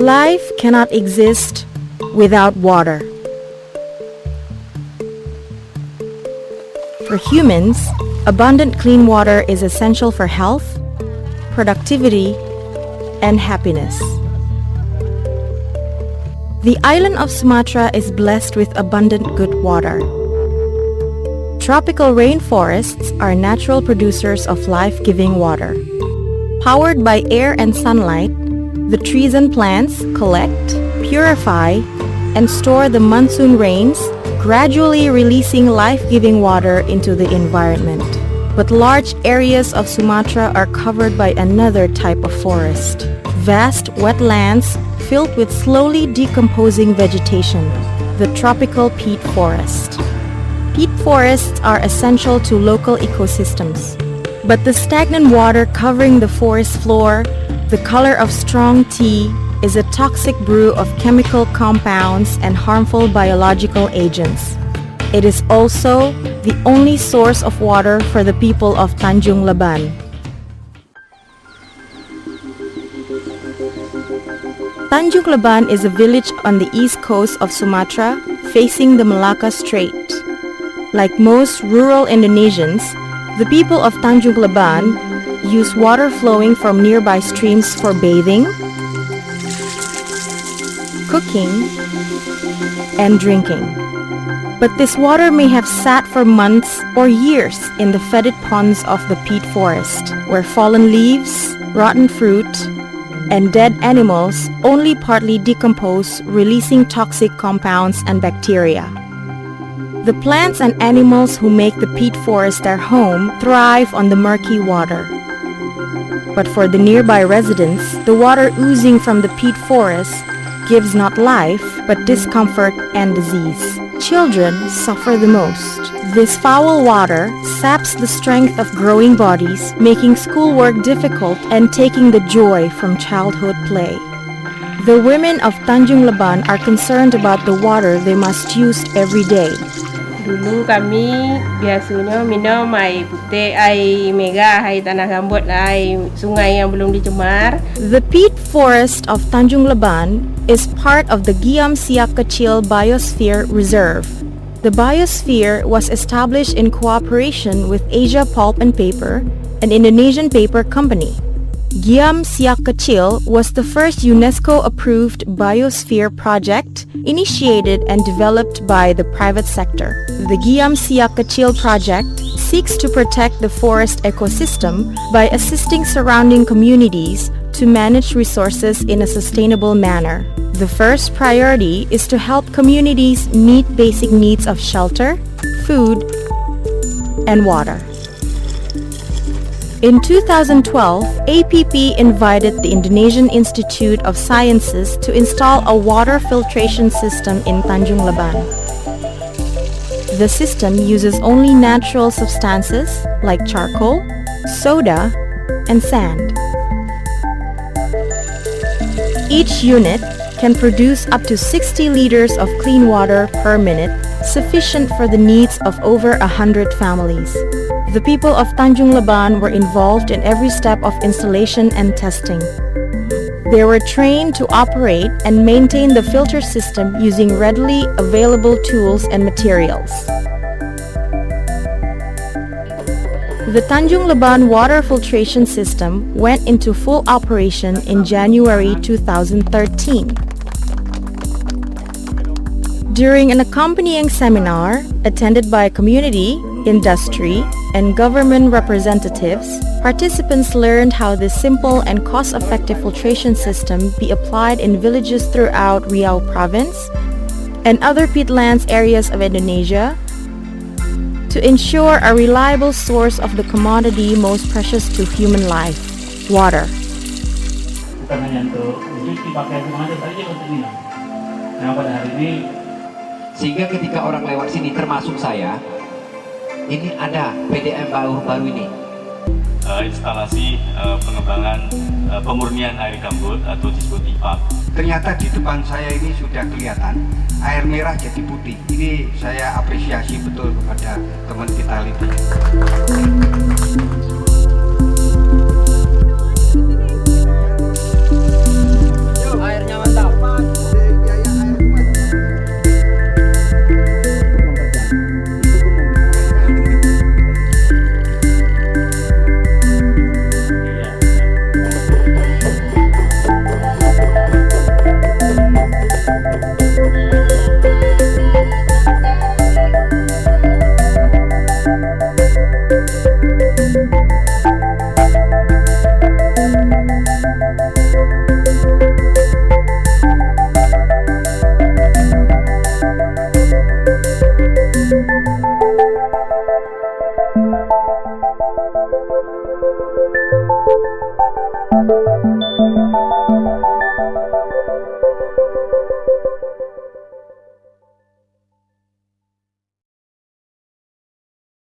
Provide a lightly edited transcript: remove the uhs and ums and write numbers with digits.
Life cannot exist without water. For humans, abundant clean water is essential for health, productivity, and happiness. The island of Sumatra is blessed with abundant good water. Tropical rainforests are natural producers of life-giving water. Powered by air and sunlight, the trees and plants collect, purify, and store the monsoon rains, gradually releasing life-giving water into the environment. But large areas of Sumatra are covered by another type of forest. Vast wetlands filled with slowly decomposing vegetation, the tropical peat forest. Peat forests are essential to local ecosystems. But the stagnant water covering the forest floor, the color of strong tea, is a toxic brew of chemical compounds and harmful biological agents. It is also the only source of water for the people of Tanjung Leban. Tanjung Leban is a village on the east coast of Sumatra, facing the Malacca Strait. Like most rural Indonesians, the people of Tanjung Leban use water flowing from nearby streams for bathing, cooking, and drinking. But this water may have sat for months or years in the fetid ponds of the peat forest, where fallen leaves, rotten fruit, and dead animals only partly decompose, releasing toxic compounds and bacteria. The plants and animals who make the peat forest their home thrive on the murky water. But for the nearby residents, the water oozing from the peat forest gives not life, but discomfort and disease. Children suffer the most. This foul water saps the strength of growing bodies, making schoolwork difficult and taking the joy from childhood play. The women of Tanjung Leban are concerned about the water they must use every day. Dulu kami biasanya minum air putih, air mega, air tanah gambut, air sungai yang belum dicemar. The peat forest of Tanjung Leban is part of the Giam Siak Kecil Biosphere Reserve. The biosphere was established in cooperation with Asia Pulp and Paper, an Indonesian paper company. Giam Siak Kecil was the first UNESCO-approved biosphere project initiated and developed by the private sector. The Giam Siak Kecil project seeks to protect the forest ecosystem by assisting surrounding communities to manage resources in a sustainable manner. The first priority is to help communities meet basic needs of shelter, food, and water. In 2012, APP invited the Indonesian Institute of Sciences to install a water filtration system in Tanjung Leban. The system uses only natural substances like charcoal, soda, and sand. Each unit can produce up to 60 liters of clean water per minute, sufficient for the needs of over 100 families. The people of Tanjung Leban were involved in every step of installation and testing. They were trained to operate and maintain the filter system using readily available tools and materials. The Tanjung Leban water filtration system went into full operation in January 2013. During an accompanying seminar attended by community, industry, and government representatives, participants learned how this simple and cost-effective filtration system be applied in villages throughout Riau province and other peatlands areas of Indonesia to ensure a reliable source of the commodity most precious to human life, water. Bukan hanya untuk dipakai semuanya, tapi juga untuk minum. Nah, pada hari ini, sehingga ketika orang lewat sini termasuk saya, ini ada PDM baru ini. Instalasi pengembangan pemurnian air gambut atau disebut IPAP. Ternyata di depan saya ini sudah kelihatan air merah jadi putih. Ini saya apresiasi betul kepada teman kita Lipi. Airnya mantap. Thank you.